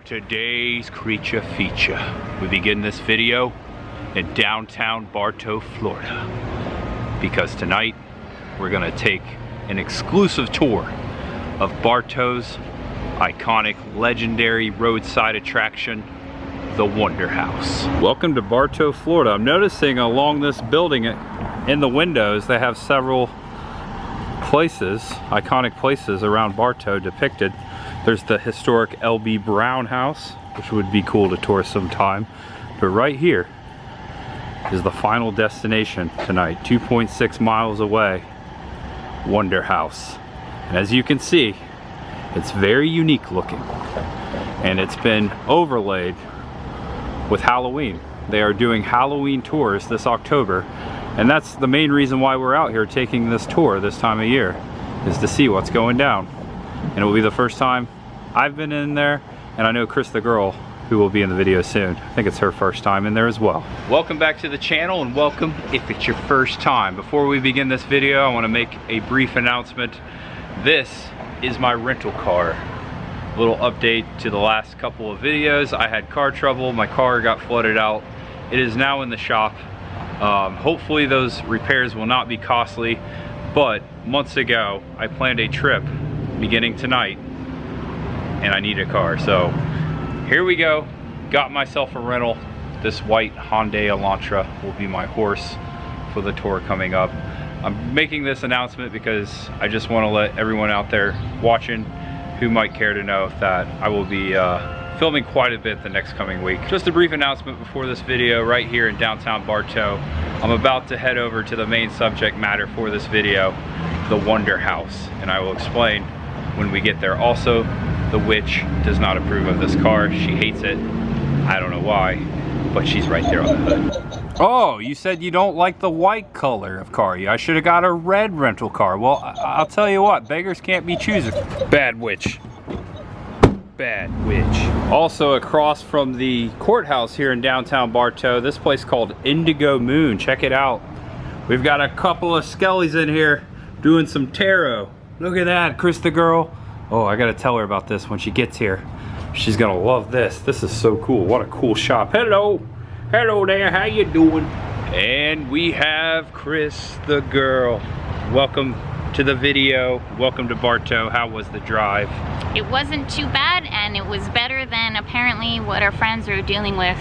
today's creature feature. We begin this video in downtown Bartow, Florida, because tonight we're gonna take an exclusive tour of Bartow's iconic, legendary roadside attraction, the Wonder House. Welcome to Bartow, Florida. I'm noticing along this building in the windows they have several places, iconic places around Bartow depicted. There's the historic L.B. Brown house, which would be cool to tour sometime. But right here is the final destination tonight, 2.6 miles away, Wonder House. And as you can see, it's very unique looking. And it's been overlaid with Halloween. They are doing Halloween tours this October. And that's the main reason why we're out here taking this tour this time of year, is to see what's going down. And it will be the first time I've been in there, and I know Chris the girl, who will be in the video soon. I think it's her first time in there as well. Welcome back to the channel, and welcome if it's your first time. Before we begin this video, I want to make a brief announcement. This is my rental car. A little update to the last couple of videos. I had car trouble, my car got flooded out. It is now in the shop. Hopefully those repairs will not be costly, but months ago I planned a trip beginning tonight and I need a car, so here we go. Got myself a rental. This white Hyundai Elantra will be my horse for the tour coming up. I'm making this announcement because I just want to let everyone out there watching who might care to know that I will be filming quite a bit the next coming week. Just a brief announcement before this video. Right here in downtown Bartow, I'm about to head over to the main subject matter for this video, the Wonder House, and I will explain when we get there. Also, the witch does not approve of this car. She hates it. I don't know why, but she's right there on the hood. Oh, you said you don't like the white color of car. I should have got a red rental car. Well, I'll tell you what, beggars can't be choosers. Bad witch. Bad witch. Also across from the courthouse here in downtown Bartow, this place called Indigo Moon. Check it out. We've got a couple of skellies in here doing some tarot. Look at that, Chris the girl. Oh, I gotta tell her about this when she gets here. She's gonna love this. This is so cool. What a cool shop. Hello. Hello there, how you doing? And we have Chris the girl. Welcome to the video. Welcome to Bartow. How was the drive? It wasn't too bad, and it was better than apparently what our friends are dealing with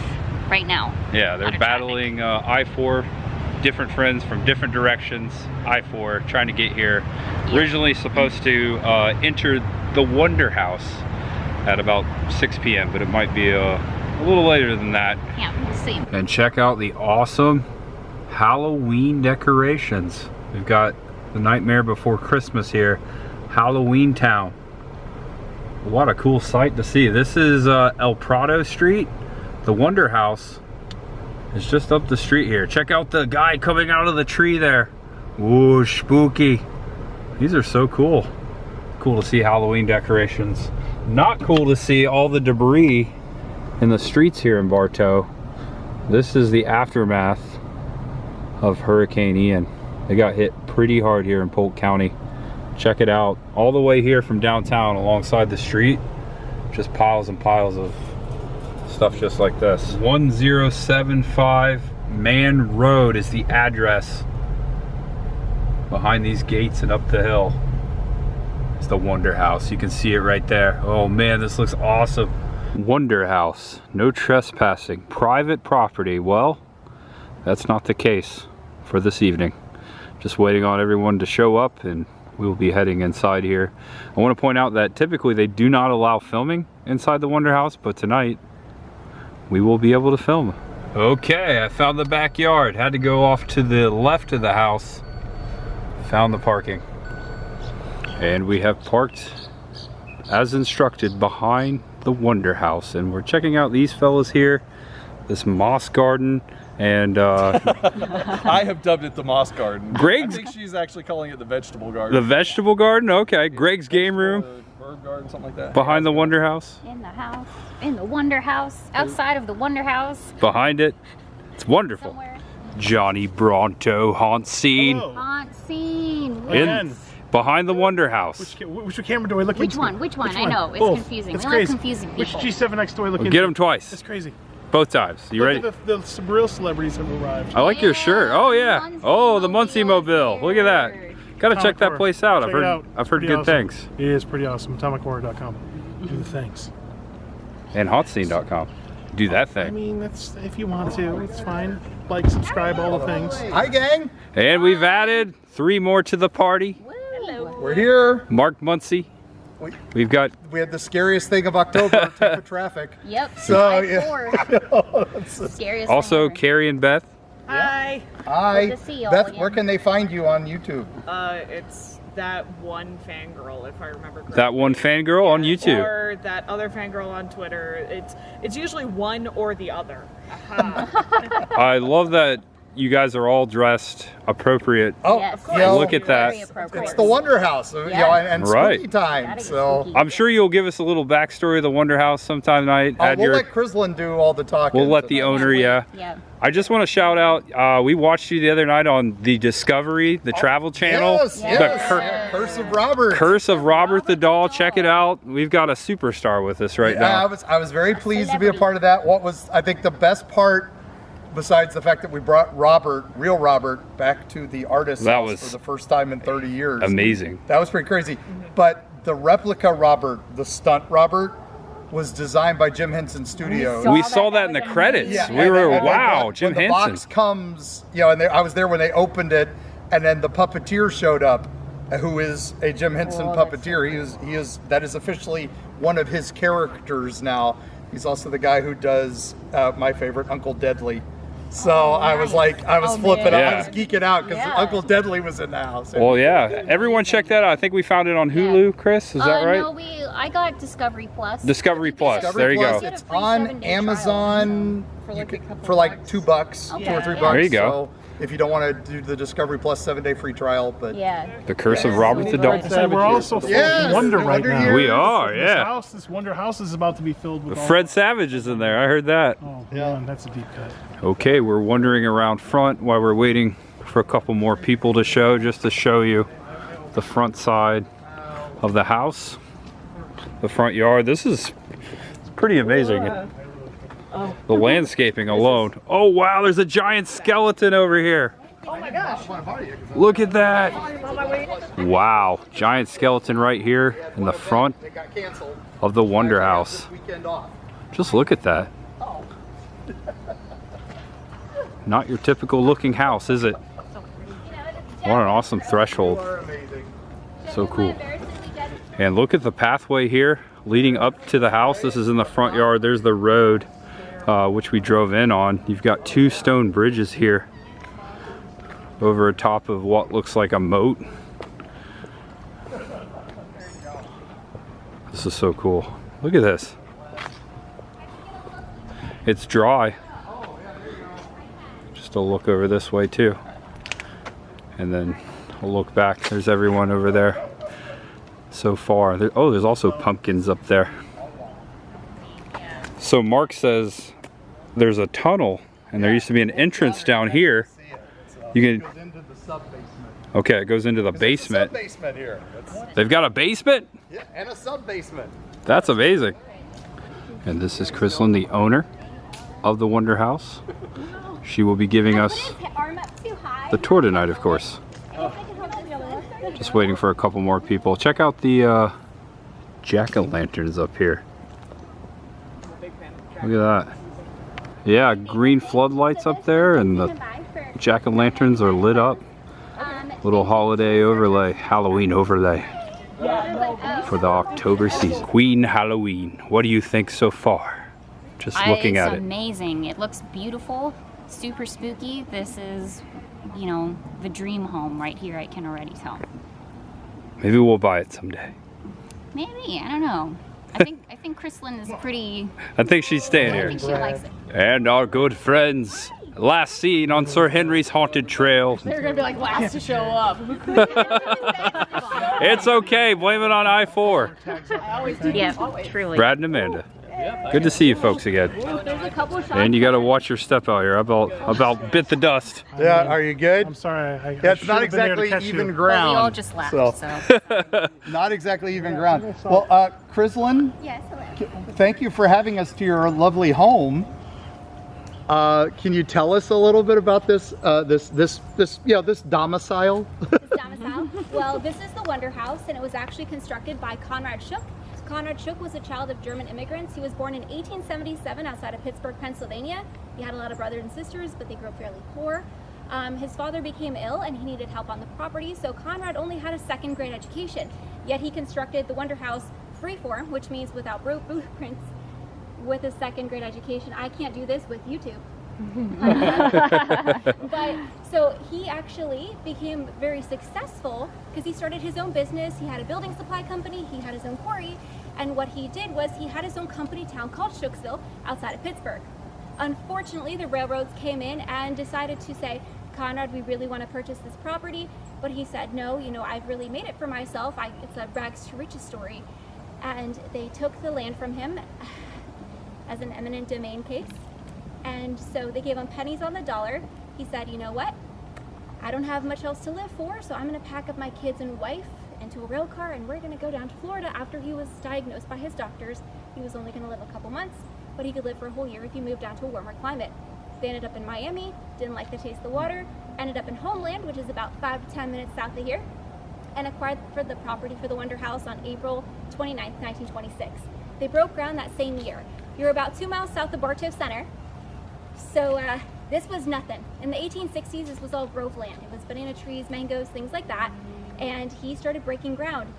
right now. Yeah, they're battling I-4, different friends from different directions, I-4, trying to get here. Yeah. Originally supposed to enter the Wonder House at about 6 p.m., but it might be a little later than that. Yeah, we'll see. And check out the awesome Halloween decorations. We've got the Nightmare Before Christmas here, Halloween Town. What a cool sight to see. This is El Prado Street. The Wonder House is just up the street here. Check out the guy coming out of the tree there. Ooh, spooky. These are so cool. Cool to see Halloween decorations. Not cool to see all the debris in the streets here in Bartow. This is the aftermath of Hurricane Ian. They got hit pretty hard here in Polk County. Check it out. All the way here from downtown alongside the street, just piles and piles of stuff just like this. 1075 Man Road is the address. Behind these gates and up the hill is the Wonder House. You can see it right there. Oh man, this looks awesome. Wonder House, no trespassing, private property. Well, that's not the case for this evening. Just waiting on everyone to show up and we will be heading inside here. I want to point out that typically they do not allow filming inside the Wonder House, but tonight we will be able to film. Okay, I found the backyard. Had to go off to the left of the house. Found the parking. And we have parked as instructed behind the Wonder House, and we're checking out these fellas here, this moss garden, and I have dubbed it the moss garden. Greg's, I think she's actually calling it the vegetable garden. The vegetable garden? Okay. Greg's game room. Bird garden, something like that. Behind the Wonder House. In the house. In the Wonder House. Outside of the Wonder House. Behind it. It's wonderful. Somewhere. Johnny Bronto haunt scene. Hello. Haunt scene. In, Behind the Wonder House. Which camera do I look Which into? one? Which one? I know. It's confusing. It's We crazy. like confusing Which people. G7X do I look into? Get them twice. It's crazy. Both times. You ready? Look at the real celebrities have arrived. I like your shirt. Oh yeah. Oh, the Muncie Mobile. Look at that. Gotta check that place out. Check it out. I've heard Pretty good awesome. things. It is pretty awesome. AtomicHorror.com. Do the things. And hotscene.com. Do that I thing. mean, that's if you want to. It's fine. Like, subscribe, all the things. Hi, gang. And we've added 3 more to the party. We're here. Mark Muncie. We had Yep. So, Scariest also thing Carrie and Beth. Hi. Hi. Good to see y'all Beth, again. where can they find you on YouTube? It's that one fangirl, if I remember correctly. That one fangirl on YouTube. Or that other fangirl on Twitter. It's usually one or the other. Aha. I love that you guys are all dressed appropriate. Oh, Yes. Of course. you know, Look at that. Very appropriate. it's the Wonder House, you know, and Right. spooky time. Gotta get So spooky. I'm sure you'll give us a little backstory of the Wonder House sometime tonight. we'll let Crislin do all the talking. We'll let the owner, yeah. Yeah. I just want to shout out, we watched you the other night on the Discovery, the Travel Channel. Yes, The yes. Cur- Curse of Robert. Curse of Robert the Doll. Check it out. We've got a superstar with us right Yeah, now. I was very pleased to be a part of that. What was, I think, the best part, besides the fact that we brought real Robert, back to the artist That house was for the first time in 30 years. Amazing. That was pretty crazy. But the replica Robert, the stunt Robert, was designed by Jim Henson Studios. We saw that in the credits. Yeah, We were, and wow, when Jim the Henson. box comes, you know, and I was there when they opened it, and then the puppeteer showed up, who is a Jim Henson puppeteer. That is officially one of his characters now. He's also the guy who does my favorite, Uncle Deadly. So I was like, I was flipping out, I was geeking out because Uncle Deadly was in the house. Well, yeah. Everyone check that out. I think we found it on Hulu, Chris. Is that right? No, I got Discovery Plus. Discovery Plus. There you Plus, go. It's on Amazon for like $2, $2 or $3. There you go. So if you don't want to do the Discovery Plus 7-day free trial, but The Curse of Robert the Doll. So we're also full of wonder right now. Years. We are, yeah. This Wonder House is about to be filled with all- Fred Savage is in there. I heard that. Oh, man, that's a deep cut. Okay, we're wandering around front while we're waiting for a couple more people to show, just to show you the front side of the house, the front yard. This is pretty amazing. The landscaping alone. Oh wow, there's a giant skeleton over here. Oh my gosh. Look at that. Wow, giant skeleton right here in the front of the Wonder House. Just look at that. Not your typical looking house, is it? What an awesome threshold. So cool. And look at the pathway here leading up to the house. This is in the front yard. There's the road which we drove in on. You've got 2 stone bridges here over top of what looks like a moat. This is so cool. Look at this. It's dry. Just a look over this way too. And then we'll look back. There's everyone over there so far. There's also pumpkins up there. So Mark says there's a tunnel and there used to be an entrance down here. You can. Okay, it goes into the basement. Basement here. They've got a basement? Yeah, and a sub basement. That's amazing. And this is Crislin, the owner of the Wonder House. She will be giving us the tour tonight, of course. Just waiting for a couple more people. Check out the jack-o'-lanterns up here. Look at that. Yeah, green floodlights up there, and the jack-o'-lanterns are lit up. Little holiday overlay, Halloween overlay for the October season. Queen Halloween. What do you think so far? Just looking at it. It's amazing. It looks beautiful, super spooky. This is, you know, the dream home right here, I can already tell. Maybe we'll buy it someday. Maybe, I don't know. I think Crislin is pretty. I think she's staying I here. think she likes it. And our good friends, last seen on Sir Henry's Haunted Trail. They're gonna be like last to show up. It's okay, blame it on I-4. Yeah, truly. Brad and Amanda. Good to see you folks again. There's a couple shops. And you got to watch your step out here. I about bit the dust. Yeah, are you good? I'm sorry. Yeah, it's not exactly even ground. Well, we all just left, so. Not exactly even ground. Well, Crislin, Yes, hello. thank you for having us to your lovely home. Can you tell us a little bit about this this domicile? This domicile. Well, this is the Wonder House, and it was actually constructed by Conrad Schuck. Conrad Schuck was a child of German immigrants. He was born in 1877 outside of Pittsburgh, Pennsylvania. He had a lot of brothers and sisters, but they grew up fairly poor. His father became ill and he needed help on the property, so Conrad only had a second-grade education. Yet he constructed the Wonder House freeform, which means without blueprints, with a second-grade education. I can't do this with YouTube. But so he actually became very successful because he started his own business. He had a building supply company, he had his own quarry, and what he did was he had his own company town called Schucksville outside of Pittsburgh. Unfortunately, the railroads came in and decided to say, Conrad, we really want to purchase this property, but he said, no, you know, I've really made it for myself. It's a rags to riches story. And they took the land from him as an eminent domain case. And so they gave him pennies on the dollar. He said, you know what? I don't have much else to live for, so I'm going to pack up my kids and wife into a rail car and we're going to go down to Florida. After he was diagnosed by his doctors, he was only going to live a couple months, but he could live for a whole year if he moved down to a warmer climate. They ended up in Miami, didn't like the taste of the water, ended up in Homeland, which is about 5 to 10 minutes south of here, and acquired for the property for the Wonder House on April 29th, 1926. They broke ground that same year. You're about 2 miles south of Bartow Center. So this was nothing. In the 1860s, this was all grove land. It was banana trees, mangoes, things like that. And he started breaking ground.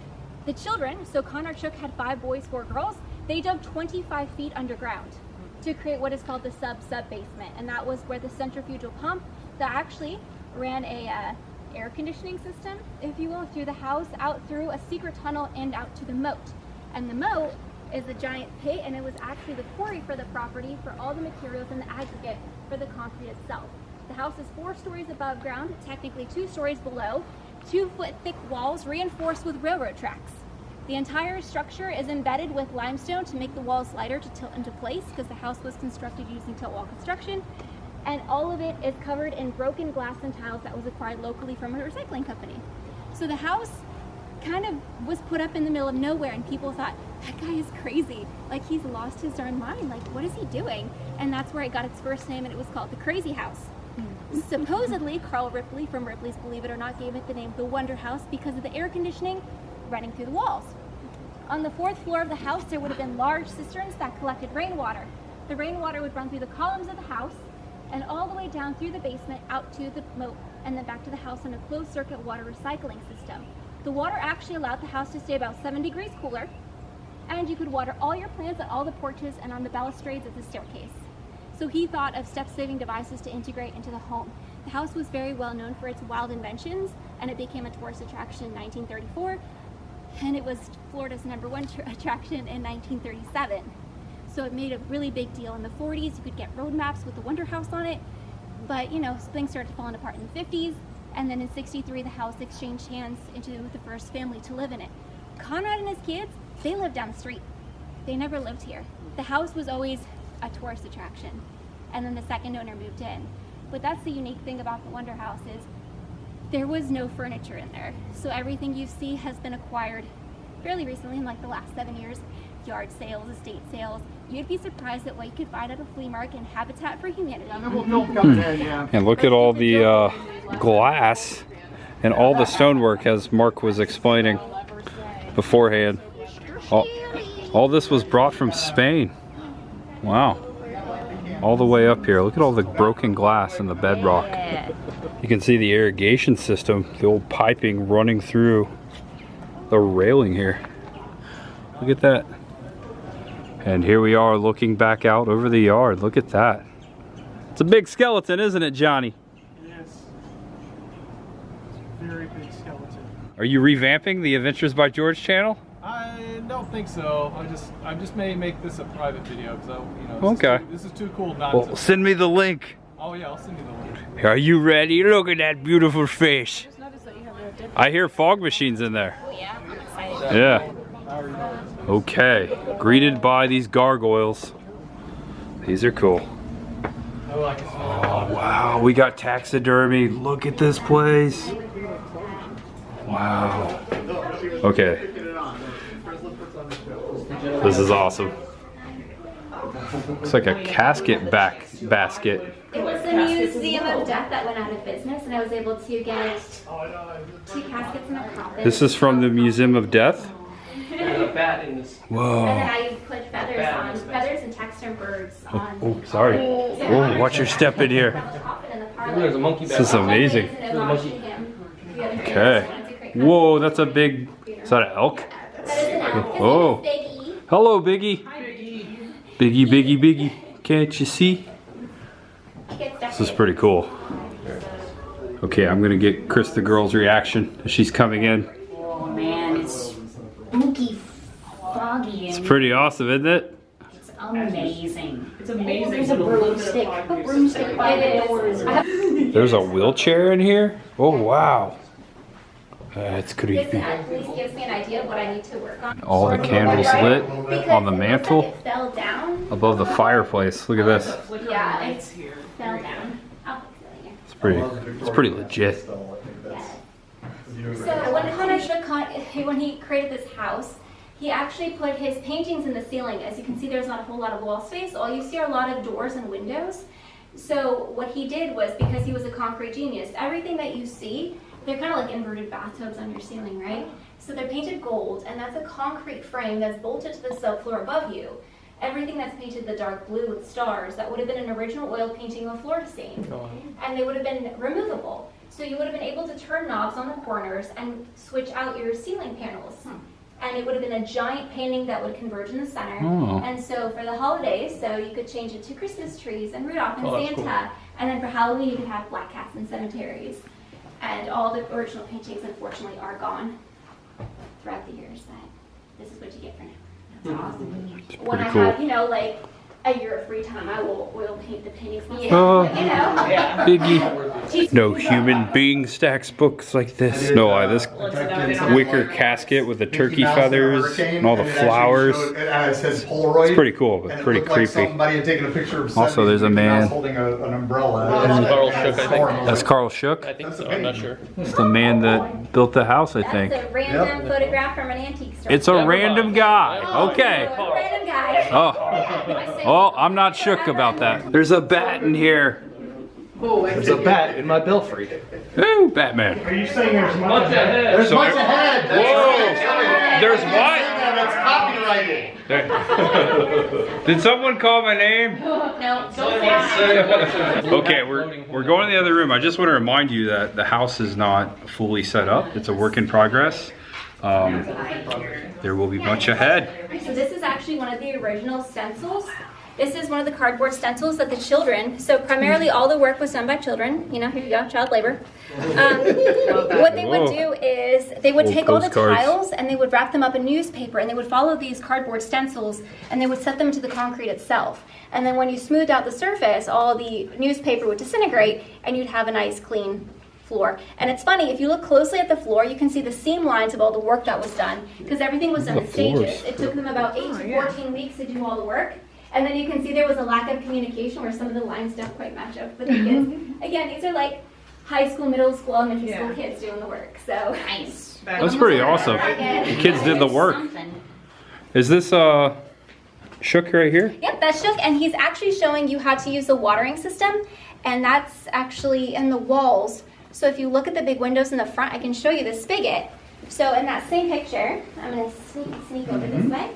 The children, so Conrad Schuck had 5 boys, 4 girls, they dug 25 feet underground to create what is called the sub-basement. And that was where the centrifugal pump that actually ran a air conditioning system, if you will, through the house, out through a secret tunnel and out to the moat. And the moat is a giant pit, and it was actually the quarry for the property for all the materials and the aggregate for the concrete itself. The house is 4 stories above ground, technically 2 stories below, 2-foot thick walls reinforced with railroad tracks. The entire structure is embedded with limestone to make the walls lighter to tilt into place because the house was constructed using tilt wall construction, and all of it is covered in broken glass and tiles that was acquired locally from a recycling company. So the house kind of was put up in the middle of nowhere, and people thought, that guy is crazy, like he's lost his darn mind, like what is he doing? And that's where it got its first name, and it was called the Crazy House. Supposedly Carl Ripley from Ripley's Believe It or Not gave it the name the Wonder House because of the air conditioning running through the walls. On the 4th floor of the house there would have been large cisterns that collected rainwater. The rainwater would run through the columns of the house and all the way down through the basement out to the moat and then back to the house on a closed circuit water recycling system. The water actually allowed the house to stay about 7 degrees cooler, and you could water all your plants at all the porches and on the balustrades of the staircase. So he thought of step-saving devices to integrate into the home. The house was very well known for its wild inventions, and it became a tourist attraction in 1934, and it was Florida's #1 attraction in 1937. So it made a really big deal in the 40s. You could get road maps with the Wonder House on it, but you know, things started falling apart in the 50s, and then in 63 the house exchanged hands into the first family to live in it. Conrad and his kids, they lived down the street. They never lived here. The house was always a tourist attraction, and then the second owner moved in. But that's the unique thing about the Wonder House is there was no furniture in there. So everything you see has been acquired fairly recently in like the last 7 years. Yard sales, estate sales. You'd be surprised at what you could find at a flea market and Habitat for Humanity. And look at all the glass and all the stonework, as Mark was explaining beforehand. All this was brought from Spain. Wow. All the way up here. Look at all the broken glass and the bedrock. You can see the irrigation system, the old piping running through the railing here. Look at that. And here we are looking back out over the yard. Look at that. It's a big skeleton, isn't it, Johnny? Yes. Very big skeleton. Are you revamping the Adventures by George channel? I don't think so. I just may make this a private video because this is too cool not Well, to. send me the link. Oh yeah, I'll send you the link. Are you ready? Look at that beautiful fish. I hear fog machines in there. Oh yeah, I'm excited. Yeah. Okay, greeted by these gargoyles. These are cool. Oh wow, we got taxidermy. Look at this place. Wow. Okay. This is awesome. Looks like a casket basket. It was the Museum of Death that went out of business, and I was able to get 2 caskets and a coffin. This is from the Museum of Death? Whoa. And then I put feathers and textured birds on. Oh, sorry. Whoa, watch your step in here. There's a monkey back. This is amazing. Okay. Whoa, that's a big, is that an elk? Oh. Hello, Biggie. Biggie, Biggie, Biggie. Can't you see? This is pretty cool. Okay, I'm gonna get Chris the girl's reaction as she's coming in. Oh man, it's spooky, foggy, and It's pretty awesome, isn't it? it's amazing. It's amazing. There's a broomstick. A broomstick by the doors. There's a wheelchair in here? Oh, wow. That's This creepy. at least gives me an idea of what I need to work on. All the candles lit Because on the it looks mantle like it fell down. above the fireplace. Look at this. Yeah, it fell down. I'll fix it later. It's pretty legit. So when Connor Shook, when he created this house, he actually put his paintings in the ceiling. As you can see, there's not a whole lot of wall space. All you see are a lot of doors and windows. So what he did was, because he was a concrete genius, everything that you see, they're kind of like inverted bathtubs on your ceiling, right? So they're painted gold, and that's a concrete frame that's bolted to the subfloor above you. Everything that's painted the dark blue with stars, that would have been an original oil painting of Florida stain. And they would have been removable. So you would have been able to turn knobs on the corners and switch out your ceiling panels. And it would have been a giant painting that would converge in the center. Oh. And so for the holidays, so you could change it to Christmas trees and Rudolph and Santa. And then for Halloween, you could have black cats and cemeteries. And all the original paintings, unfortunately, are gone throughout the years. But this is what you get for now. That's awesome. When I cool. have, like a year of free time, I will oil paint the paintings. Oh. Yeah. Biggie. No human being stacks books like this. No, this wicker casket with the turkey feathers and all the flowers. It's pretty cool, but pretty creepy. Somebody had taken a picture of Also, there's a man. holding an umbrella. Carl Shook, I think. That's Carl Shook. I think so. I'm not sure. It's the man that built the house, I think. That's a random photograph from an antique store. It's a random guy. Okay. A random guy. Oh, I'm not shook about that. There's a bat in here. There's a bat in my belfry. Ooh, Batman. Are you saying there's much ahead? There's much ahead. Whoa. There's what? That's copyrighted. Did someone call my name? No, don't say that. Okay, we're going to the other room. I just want to remind you that the house is not fully set up. It's a work in progress. There will be much ahead. So this is actually one of the original stencils. This is one of the cardboard stencils that the children, so primarily all the work was done by children. Here you go, child labor. What they would do is they would Old take all the postcards. tiles and they would wrap them up in newspaper and they would follow these cardboard stencils and they would set them to the concrete itself. And then when you smoothed out the surface, all the newspaper would disintegrate and you'd have a nice clean floor. And it's funny, if you look closely at the floor, you can see the seam lines of all the work that was done because everything was done in stages. It took them about 8 to 14 weeks to do all the work. And then you can see there was a lack of communication where some of the lines don't quite match up with the kids. Again, these are like high school, middle school, elementary school kids doing the work. So Nice. That's pretty awesome. The kids did the work. Something. Is this Shook right here? Yep, that's Shook, and he's actually showing you how to use the watering system, and that's actually in the walls. So if you look at the big windows in the front, I can show you the spigot. So in that same picture, I'm gonna sneak over this way.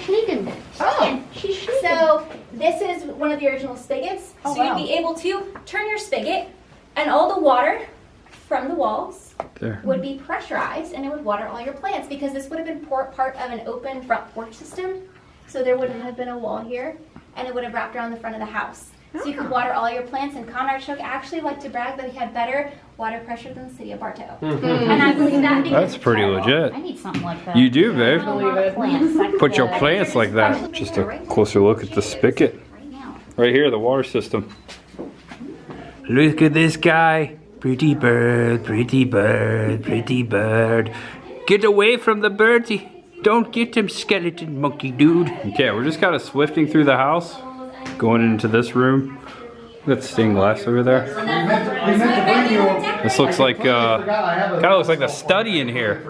Sneaking. Oh, she's sneaking. So this is one of the original spigots. So you'd be able to turn your spigot, and all the water from the walls There. would be pressurized, and it would water all your plants because this would have been part of an open front porch system. So there wouldn't have been a wall here, and it would have wrapped around the front of the house. So you could water all your plants, and Conrad Shook actually liked to brag that he had better water pressure than the city of Bartow. And I believe that because That's pretty legit. I need something like that. You do, babe. Plants. Put your plants like that. Just a closer look at the spigot. Right now. Right here, the water system. Look at this guy. Pretty bird, pretty bird, pretty bird. Get away from the birdie. Don't get him, skeleton monkey dude. Okay, we're just kind of swifting through the house, going into this room. Look at the stained glass over there. This looks like, kind of looks like the study in here.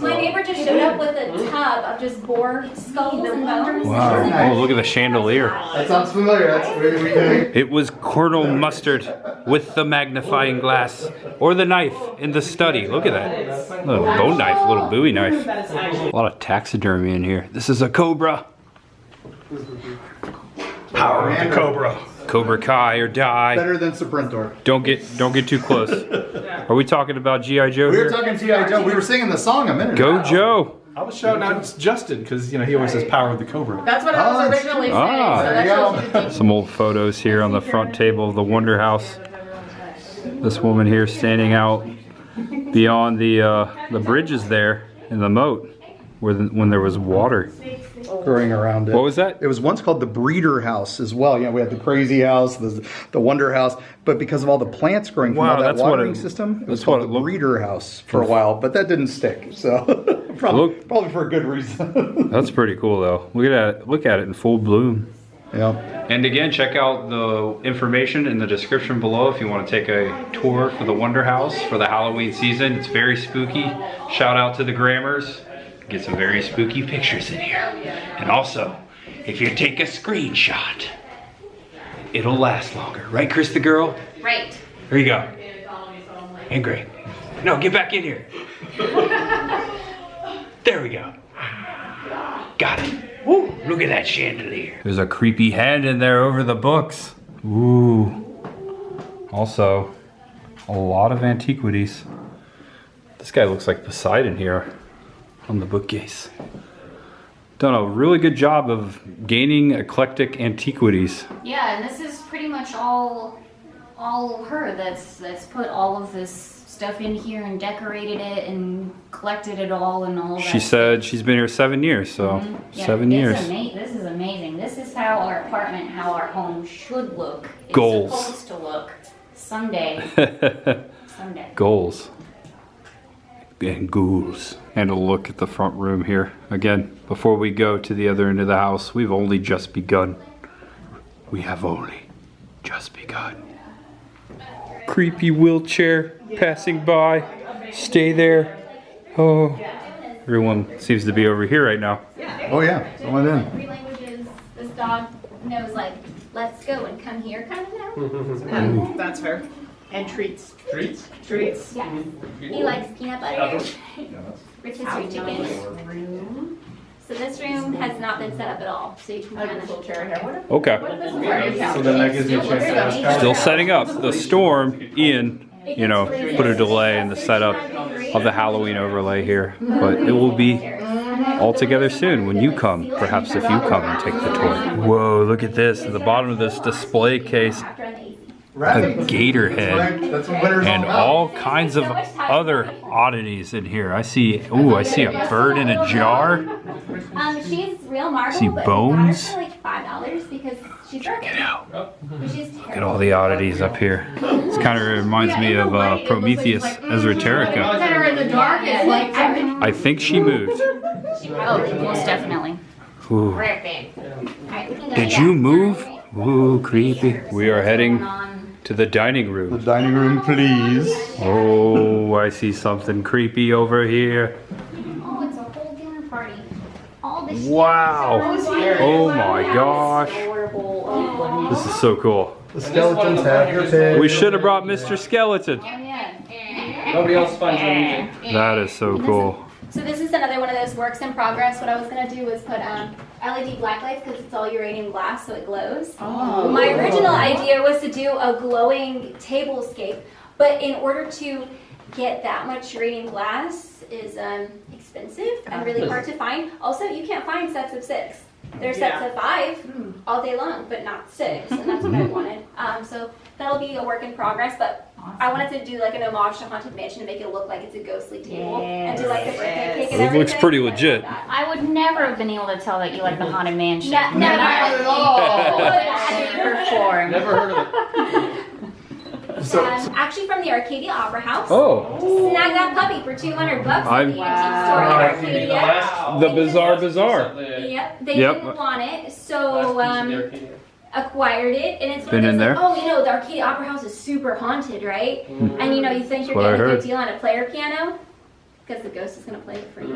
My neighbor just showed up with a tub of just boar skulls and bones. Wow. Oh, look at the chandelier. That sounds familiar. That's what we do. It was Colonel Mustard with the magnifying glass, or the knife in the study. Look at that. Little bone knife, little Bowie knife. A lot of taxidermy in here. This is a cobra. Power of the cobra. Cobra Kai or die. Better than Sprintor. Don't get too close. Are we talking about G.I. Joe We here? were talking G.I. Joe. We were singing the song a minute Go ago. Joe. I was shouting out Justin because he always says power of the cobra. That's what I was originally saying. Ah. So that shows you the deep. Some old photos here on the front table of the Wonder House. This woman here standing out beyond the bridges there in the moat when there was water Growing around it. What was that? It was once called the Breeder House as well. You know, we had the Crazy House, the Wonder House, but because of all the plants growing from all that that's what watering system, it was that's what called it the looked- Breeder House for a while, but that didn't stick. So probably for a good reason. That's pretty cool though. Look at it in full bloom. Yeah. And again, check out the information in the description below if you want to take a tour for the Wonder House for the Halloween season. It's very spooky. Shout out to the Grammars. Get some very spooky pictures in here. And also, if you take a screenshot, it'll last longer. Right, Chris the girl? Right. Here you go. And great. No, get back in here. There we go. Got it. Woo, look at that chandelier. There's a creepy hand in there over the books. Ooh. Also, a lot of antiquities. This guy looks like Poseidon here on the bookcase. Done a really good job of gaining eclectic antiquities. Yeah, and this is pretty much all her that's put all of this stuff in here and decorated it and collected it all and all that. She said she's been here 7 years, so Yeah, 7 years. This is amazing. This is how our apartment, how our home should look. It's Goals. supposed to look someday. Someday. Goals. And ghouls. And a look at the front room here. Again, before we go to the other end of the house, we've only just begun. We have only just begun. Creepy wheelchair passing by. Stay there. Oh. Everyone seems to be over here right now. Oh yeah, someone in. 3 languages. This dog knows like, let's go and come here kind of now. That's fair. And treats. Treats? Treats. Yeah. He likes peanut butter. Rotisserie chicken. So this room has not been set up at all. So you can kind of Okay. So then that gives you a chance to ask. Still setting up. The storm, Ian, you know, put a delay in the setup of the Halloween overlay here. But it will be all together soon when you come. Perhaps if you come and take the tour. Whoa, look at this. At the bottom of this display case, a gator head That's what winter's and about. all kinds of other oddities in here. I see a bird in a jar. She's real marble. See but bones? we got her for like $5 because she's Check it out. She's Look at all the oddities up here. This kind of reminds me of Prometheus Esoterica. Better in the dark is like I think she moved. Oh, most definitely. Ooh. Alright, we can go. Did you move? Ooh, creepy. We are heading to the dining The room. dining room, please. Oh, I see something creepy over here. Oh, it's a whole dinner party. All this Wow. Oh my gosh. This is so cool. The skeletons have your pig. We should have brought Mr. Skeleton. Nobody else finds anything. That is so cool. So this is another one of those works in progress. What I was gonna do was put LED blacklights because it's all uranium glass, so it glows. Oh. My original idea was to do a glowing tablescape, but in order to get that much uranium glass is expensive and really hard to find. Also, you can't find sets of 6. There's sets of 5 all day long, but not 6, and that's what I wanted. So that'll be a work in progress, but I wanted to do like an homage to Haunted Mansion to make it look like it's a ghostly table and do like the birthday cake and It everything. looks pretty legit. I would never have been able to tell that you like the Haunted Mansion. Never Never at at all. For sure. Never heard of it. Actually from the Arcadia Opera House. Oh. Snag that puppy for $200 at the antique store in Arcadia. The Bizarre Bazaar. Yep, they didn't want it, so acquired it, and it's one Been of in those, there? like, oh, you know, the Arcadia Opera House is super haunted, right? And you know, you think you're What I getting a heard. good deal on a player piano, because the ghost is going to play it for you.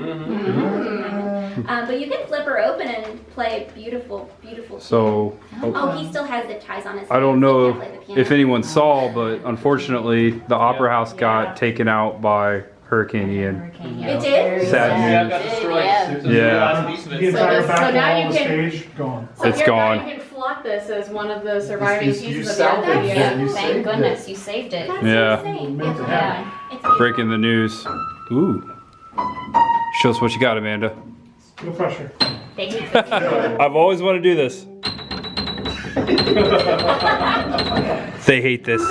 But you can flip her open and play beautiful, beautiful. So, Oh, he still has zip ties on his I don't hands. He know can't play the piano. if anyone saw, but unfortunately, the Opera House got taken out by Hurricane Ian. It did? Sad news. Yeah. The entire back so now wall you of the can- stage gone. So It's here, gone. Now you can flock this as one of the surviving You pieces of the salvaged Arcadia. it. Yeah, You thank saved goodness you saved it. That's Yeah. insane. Meant to Yeah. happen. It's amazing. Breaking the news. Ooh. Show us what you got, Amanda. No pressure. I've always wanted to do this. They hate this.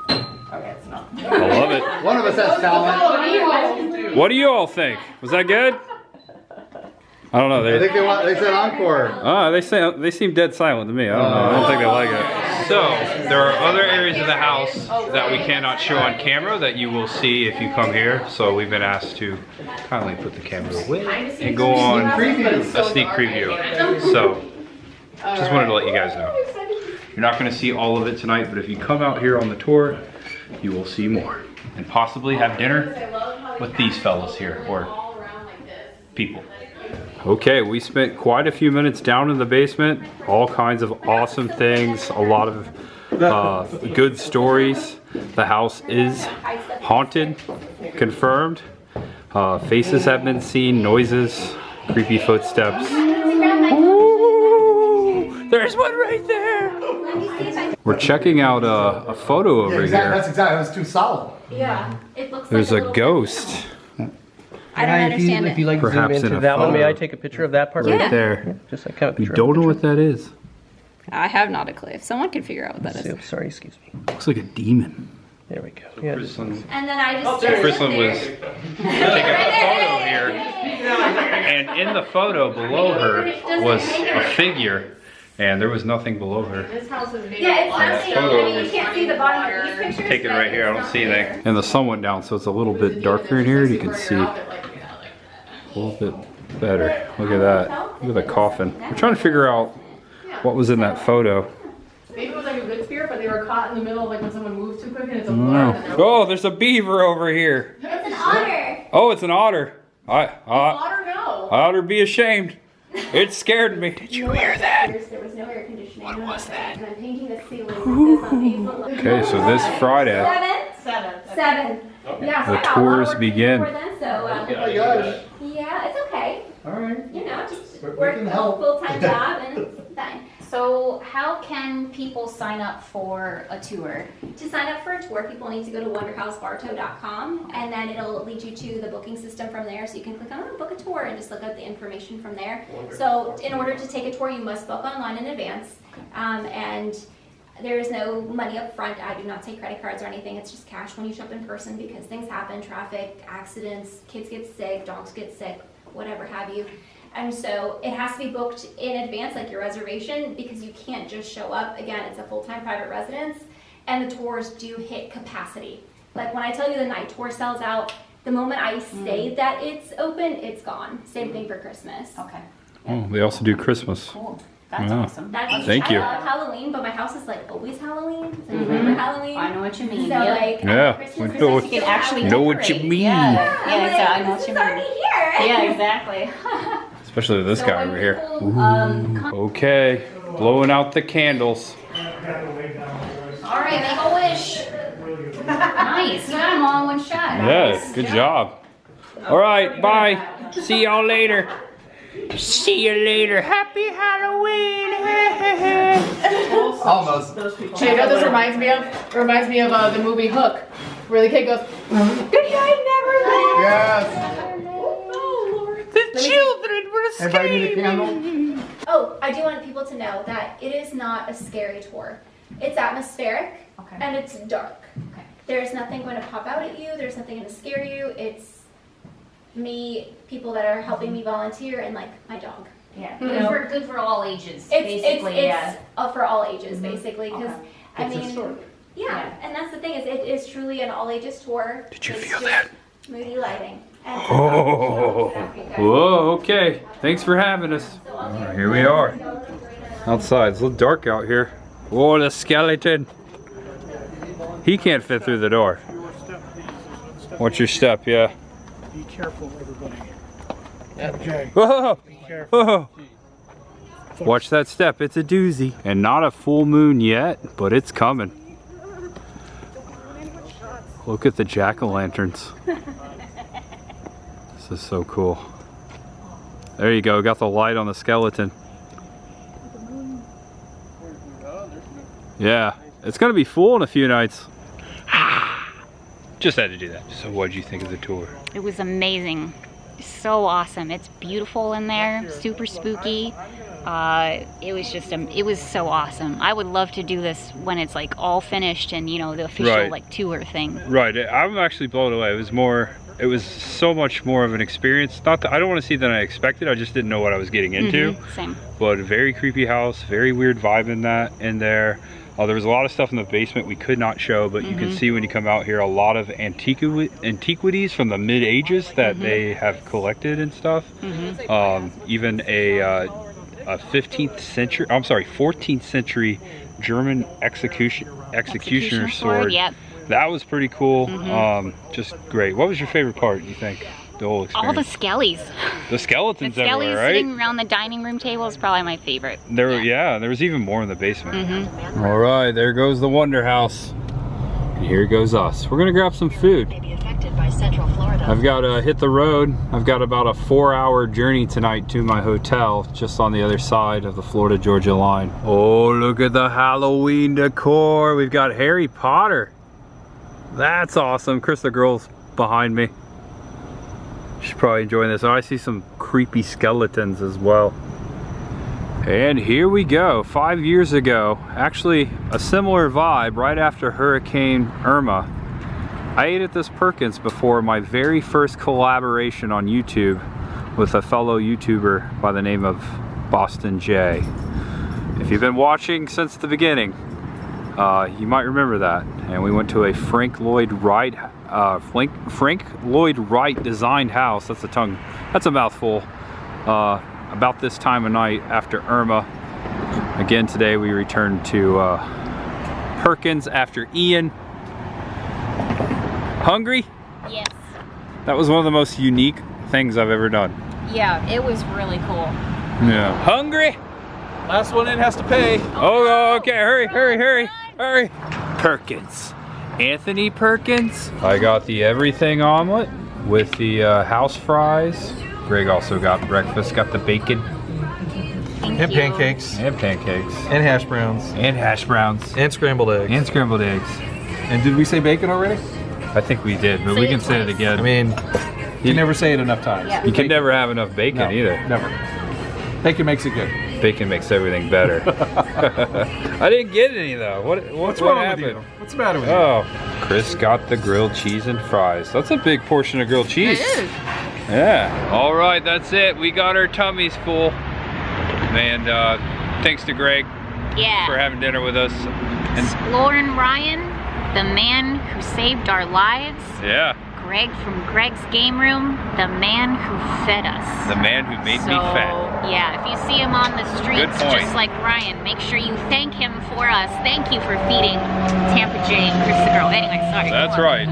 I love it. One of us has talent. What do you all think? Was that good? I don't know. I think they said encore. They seem dead silent to me. I don't know. I don't think they like it. So there are other areas of the house that we cannot show on camera that you will see if you come here. So we've been asked to kindly put the camera away and go on a sneak preview. So just wanted to let you guys know. You're not going to see all of it tonight, but if you come out here on the tour, you will see more and possibly have dinner with these fellas here or people. Okay, we spent quite a few minutes down in the basement. All kinds of awesome things, a lot of good stories. The house is haunted, confirmed. Faces have been seen, noises, creepy footsteps. Ooh, there's one right there. We're checking out a photo over here. That's exactly. That was too solid. Yeah. It looks There's like a little ghost I don't understand if you it. like Perhaps zoom in into a that one, may photo. I take a picture of that part? right there. Just like kind of You picture. don't know what that is. I have not a clue. If someone can figure out what that is. Oops, sorry, excuse me. Looks like a demon. There we go. Yeah, Fritzland And then I just Fritzland was taking a photo here, and in the photo below her was a figure, and there was nothing below her. This house is made Yeah, it's of nothing. photo I mean, you can't see the bottom of these pictures. Take it but right here. I it's don't not see there. anything. And the sun went down, so it's a little bit darker in here. You can see a little bit better. Look at that. Look at the coffin. We're trying to figure out what was in that photo. Maybe it was like a good spirit, but they were caught in the middle of like when someone moves too quick and it's a blur. and Oh, there's a beaver over here. It's an otter. Oh, it's an otter. Water, no. I ought to be ashamed. It scared me. Did you hear that? There was no air conditioning. What was that? And I'm painting the ceiling with this on 8 foot level. Okay, so this Friday, Seven. Yeah, so the I got a lot of tours work begin. before then, so, Oh my gosh. yeah, it's okay. All right. You know, just We work can a help. full-time job and it's fine. So how can people sign up for a tour? To sign up for a tour, people need to go to wonderhousebartow.com and then it'll lead you to the booking system from there. So you can click on book a tour and just look up the information from there. So in order to take a tour, you must book online in advance. And there is no money up front. I do not take credit cards or anything. It's just cash when you show up in person because things happen, traffic, accidents, kids get sick, dogs get sick, whatever have you. And so it has to be booked in advance, like your reservation, because you can't just show up. Again, it's a full-time private residence, and the tours do hit capacity. Like when I tell you the night tour sells out, the moment I say that it's open, it's gone. Same thing for Christmas. Okay, Oh, they also do Christmas. cool. That's Yeah. awesome. That's, Thank you. I love Halloween, but my house is like always Halloween. It's like never Halloween. I know what you mean. So Yep. like Yeah, Christmas, we Christmas, know what- You can actually Know what you decorate. mean. Yeah, I'm yeah, like, so I know what this you is already mean. here. Yeah, exactly. Especially with this So guy when over here. people, Okay, blowing out the candles. all right, make a wish. Nice, you got them all in one shot. Yeah, good job. All right, bye. See y'all later. See you later. Happy Halloween. Almost. You know what this reminds me of? It reminds me of the movie Hook, where the kid goes, "Good night, Neverland." Yes. The children were Everybody need a candle? Oh, I do want people to know that it is not a scary tour. It's atmospheric Okay. and it's dark. Okay. There's nothing going to pop out at you. There's nothing going to scare you. It's me, people that are helping me volunteer, and like my dog. Yeah, You know, good for all ages, it's basically. it's for all ages, basically, because I It's mean, historic. yeah, and that's the thing is it is truly an all ages tour. Did you It's feel just that? Moody lighting. And Oh, whoa, okay. Thanks for having us. Here we are. Outside, it's a little dark out here. Whoa, the skeleton. He can't fit through the door. What's your step? Yeah. Be careful, everybody. Okay. Whoa, Be careful. whoa. Watch that step, it's a doozy. And not a full moon yet, but it's coming. Look at the jack-o'-lanterns. This is so cool. There you go, got the light on the skeleton. Yeah, it's gonna be full in a few nights. Just had to do that. So what did you think of the tour? It was amazing. So awesome. It's beautiful in there, super spooky. It was just, it was so awesome. I would love to do this when it's like all finished and, you know, the official like tour thing. Right, I'm actually blown away. It was so much more of an experience. Not that I don't want to see than I expected. I just didn't know what I was getting into. Same. But a very creepy house, very weird vibe in there. There was a lot of stuff in the basement we could not show, but you can see when you come out here a lot of antiquities from the mid-ages that they have collected and stuff. Even a 14th century German executioner sword. Yep. That was pretty cool. Just great. What was your favorite part, you think? The whole experience? All the skellies. The skeletons The everywhere, skellies right? sitting around the dining room table is probably my favorite. There was even more in the basement. All right, there goes the Wonder House. And here goes us. We're gonna grab some food. I've got to hit the road. I've got about a 4-hour journey tonight to my hotel, just on the other side of the Florida-Georgia line. Oh, look at the Halloween decor. We've got Harry Potter. That's awesome. Chris, the girl's behind me. She's probably enjoying this. Oh, I see some creepy skeletons as well. And here we go. 5 years ago, actually a similar vibe right after Hurricane Irma. I ate at this Perkins before my very first collaboration on YouTube with a fellow YouTuber by the name of Boston J. If you've been watching since the beginning, you might remember that. And we went to a Frank Lloyd Wright designed house. That's a mouthful. About this time of night after Irma. Again, today we returned to Perkins after Ian. Hungry? Yes. That was one of the most unique things I've ever done. Yeah, it was really cool. Yeah. Hungry? Last one in has to pay. Oh, okay, hurry. Perkins. Anthony Perkins. I got the everything omelet with the house fries. Greg also got breakfast, got the bacon. And pancakes. And pancakes. And hash browns. And hash browns. And scrambled eggs. And scrambled eggs. And did we say bacon already? I think we did, but we can say it again. I mean, you can never say it enough times. Yeah. You can never have enough bacon either. Never. Bacon makes it good. Bacon makes everything better. I didn't get any though. What's wrong happened? with you? What's the matter with you? Oh, Chris got the grilled cheese and fries. That's a big portion of grilled cheese. It is. Yeah. All right, that's it. We got our tummies full. And thanks to Greg for having dinner with us. And Exploring Ryan, the man who saved our lives. yeah. Greg from Greg's Game Room, the man who fed us. The man who made me fat. Yeah, if you see him on the streets, just like Ryan, make sure you thank him for us. Thank you for feeding Tampa J and Chris the girl. Anyway, sorry. That's right.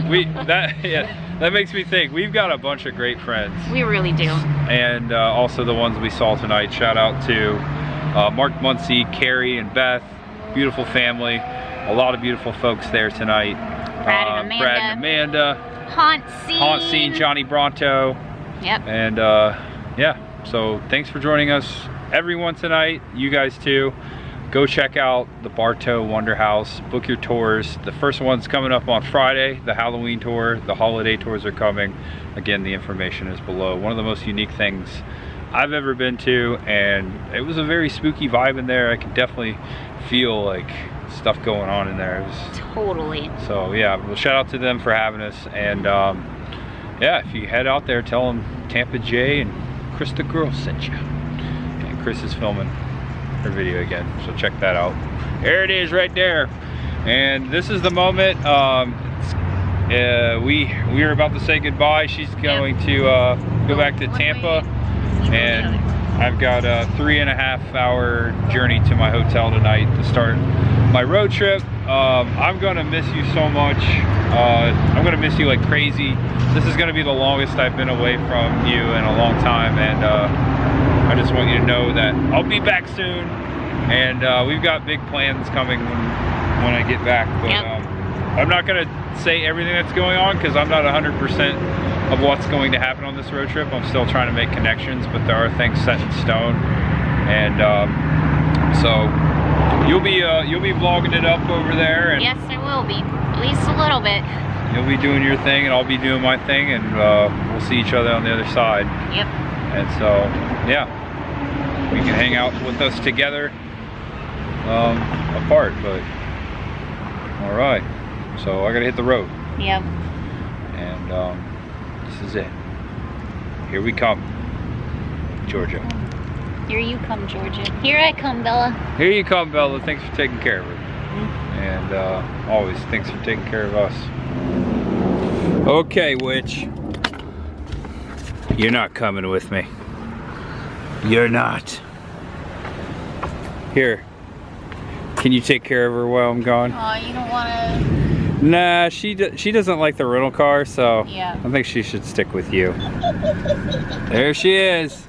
That makes me think. We've got a bunch of great friends. We really do. And also the ones we saw tonight. Shout out to Mark Muncie, Carrie, and Beth. Beautiful family. A lot of beautiful folks there tonight. Brad and Amanda. Haunt Scene, Johnny Bronto. Yep. And yeah, so thanks for joining us, everyone, tonight. You guys too. Go check out the Bartow Wonder House. Book your tours. The first one's coming up on Friday, the Halloween tour. The holiday tours are coming. Again, the information is below. One of the most unique things I've ever been to, and it was a very spooky vibe in there. I could definitely feel like stuff going on in there. It was totally. So yeah, well, shout out to them for having us. And yeah, if you head out there, tell them Tampa J and Chris the girl sent you. And Chris is filming her video again, so check that out. There it is right there. And this is the moment we are about to say goodbye. She's going to go back to Tampa, and I've got a 3.5 hour journey to my hotel tonight to start my road trip. I'm gonna miss you so much. I'm gonna miss you like crazy. This is gonna be the longest I've been away from you in a long time, and I just want you to know that I'll be back soon, and we've got big plans coming when I get back. But I'm not gonna say everything that's going on because I'm not 100% of what's going to happen on this road trip. I'm still trying to make connections, but there are things set in stone, and so you'll be vlogging it up over there. And yes, I will be, at least a little bit. You'll be doing your thing, and I'll be doing my thing, and we'll see each other on the other side. Yep. And so, yeah, we can hang out with us together, apart. But all right, so I gotta hit the road. Yep. And this is it. Here we come, Georgia. Here you come, Georgia. Here I come, Bella. Here you come, Bella. Thanks for taking care of her. And always thanks for taking care of us. Okay, witch. You're not coming with me. You're not. Here. Can you take care of her while I'm gone? Oh, you don't want to... Nah, she doesn't like the rental car, so yeah. I think she should stick with you. There she is.